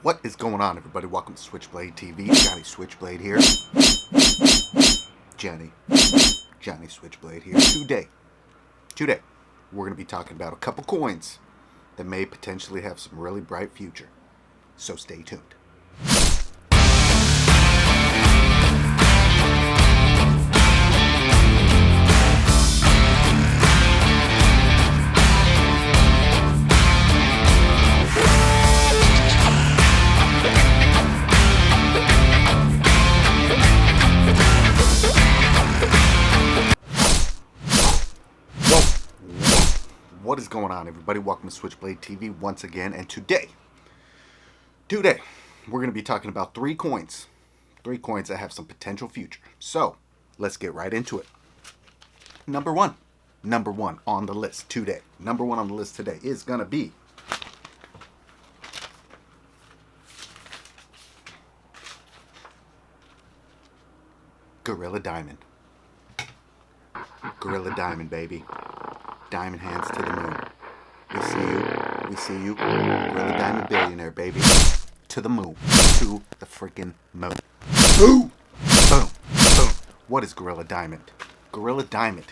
What is going on, everybody? Welcome to Switchblade TV. Johnny Switchblade here. Johnny Switchblade here. Today, we're going to be talking about a couple coins that may potentially have some really bright future. So stay tuned. What is going on, everybody? Welcome to Switchblade TV once again, and today we're going to be talking about three coins that have some potential future. So let's get right into it. Number one on the list today. Number one on the list today is going to be Gorilla Diamond. Gorilla Diamond, baby. Diamond hands to the moon. We see you. Gorilla Diamond billionaire, baby. To the moon. To the freaking moon. Boom! Boom! Boom! What is Gorilla Diamond? Gorilla Diamond.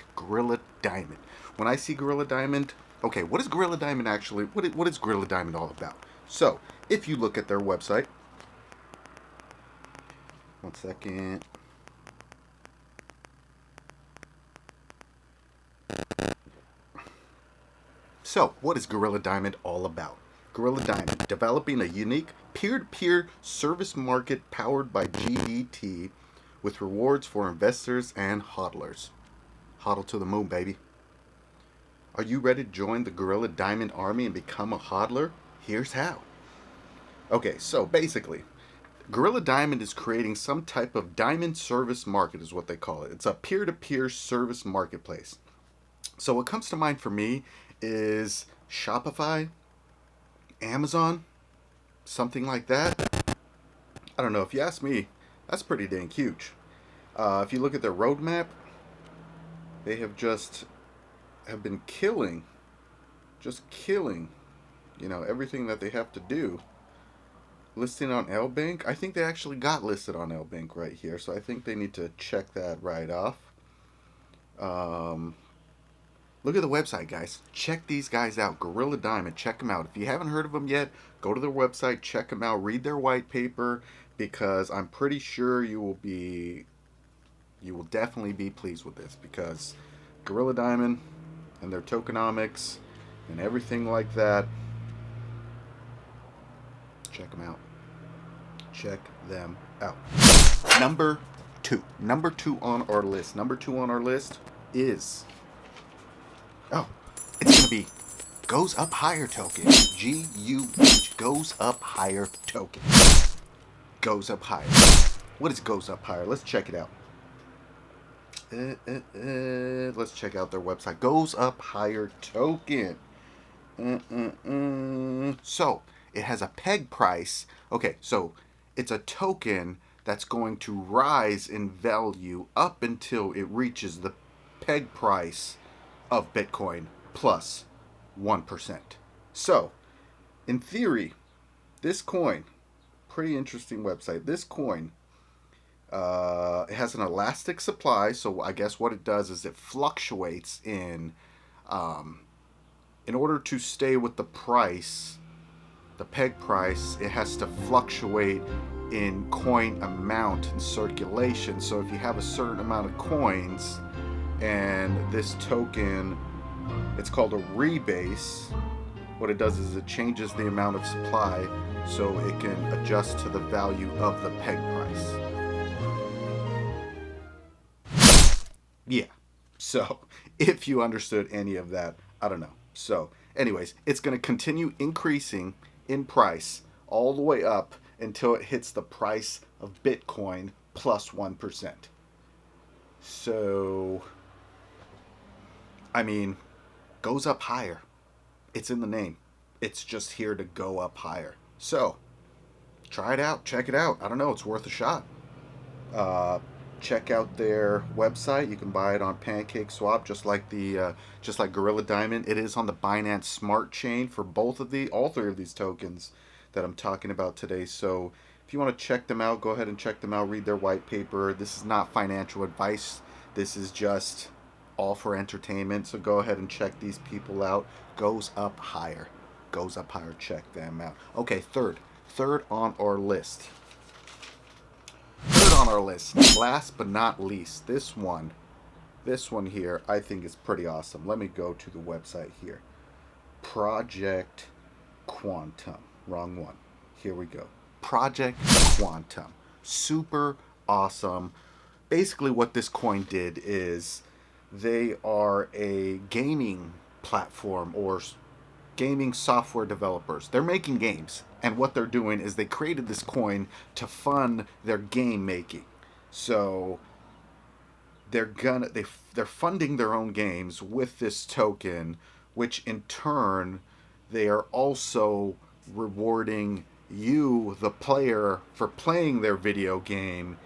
When I see Gorilla Diamond, okay, what is Gorilla Diamond actually? What is Gorilla Diamond all about? So, if you look at their website, one second. So, what is Gorilla Diamond all about? Gorilla Diamond, developing a unique peer-to-peer service market powered by QBIT with rewards for investors and hodlers. Hodl to the moon, baby. Are you ready to join the Gorilla Diamond army and become a hodler? Here's how. Okay, so basically, Gorilla Diamond is creating some type of diamond service market is what they call it. It's a peer-to-peer service marketplace. So what comes to mind for me is Shopify, Amazon, something like that. I don't know. If you ask me, that's pretty dang huge. If you look at their roadmap, they have been killing, everything that they have to do. Listing on LBank. I think they actually got listed on LBank right here, so I think they need to check that right off. Look at the website, guys. Check these guys out. Gorilla Diamond. Check them out. If you haven't heard of them yet, go to their website, check them out, read their white paper, because I'm pretty sure you will definitely be pleased with this, because Gorilla Diamond and their tokenomics and everything like that, check them out. Check them out. Number two on our list is, it's going to be Goes Up Higher token. GUH. Goes Up Higher token. Goes Up Higher. What is Goes Up Higher? Let's check it out. Let's check out their website. Goes Up Higher token. So, it has a peg price. Okay, so it's a token that's going to rise in value up until it reaches the peg price of Bitcoin plus 1%. So, in theory, this coin, pretty interesting website. This coin, it has an elastic supply. So I guess what it does is it fluctuates in order to stay with the price, the peg price, it has to fluctuate in coin amount and circulation. So if you have a certain amount of coins, and this token, it's called a rebase. What it does is it changes the amount of supply so it can adjust to the value of the peg price. Yeah. So if you understood any of that, I don't know. So anyways, it's going to continue increasing in price all the way up until it hits the price of Bitcoin plus 1%. So, I mean, goes up higher. It's in the name. It's just here to go up higher. So, try it out. Check it out. I don't know. It's worth a shot. Check out their website. You can buy it on PancakeSwap, just like Gorilla Diamond. It is on the Binance Smart Chain for all three of these tokens. that I'm talking about today. So if you want to check them out, go ahead and check them out. Read their white paper. This is not financial advice. This is just all for entertainment. So go ahead and check these people out. Goes up higher. Goes up higher. Check them out. Okay, third on our list. Third on our list. Last but not least, this one here I think is pretty awesome. Let me go to the website here. Project Quantum. Wrong one. Here we go. Project Quantum. Super awesome. Basically what this coin did is they are a gaming platform or gaming software developers. They're making games, and what they're doing is they created this coin to fund their game making. So they're funding their own games with this token, which in turn they are also rewarding you, the player, for playing their video game,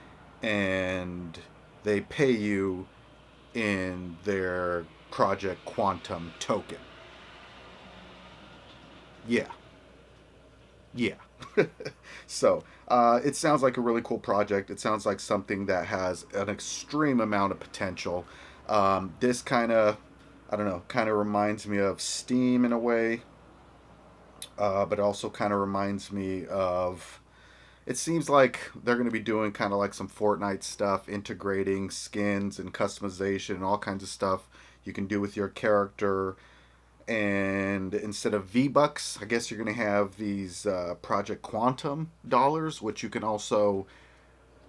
and they pay you in their Project Quantum token. Yeah. So it sounds like a really cool project. It sounds like something that has an extreme amount of potential. This kind of reminds me of Steam in a way, but also kind of reminds me of, it seems like they're going to be doing kind of like some Fortnite stuff, integrating skins and customization and all kinds of stuff you can do with your character. And instead of V-Bucks, I guess you're going to have these Project Quantum dollars, which you can also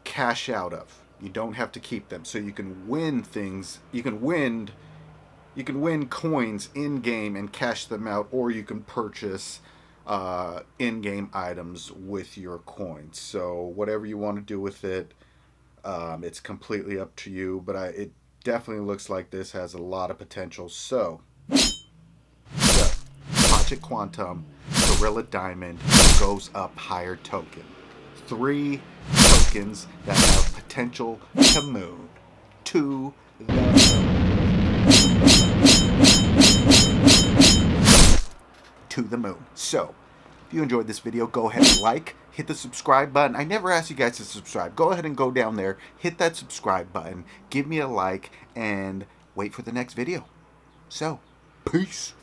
cash out of. You don't have to keep them. So you can win things. You can win coins in-game and cash them out, or you can purchase in-game items with your coins. So whatever you want to do with it, it's completely up to you. But it definitely looks like this has a lot of potential. So Project Quantum, Gorilla Diamond, goes up higher token. 3 tokens that have potential to moon. To the moon. To the moon. So, if you enjoyed this video, go ahead and like, hit the subscribe button. I never asked you guys to subscribe. Go ahead and go down there, hit that subscribe button, give me a like, and wait for the next video. So, peace.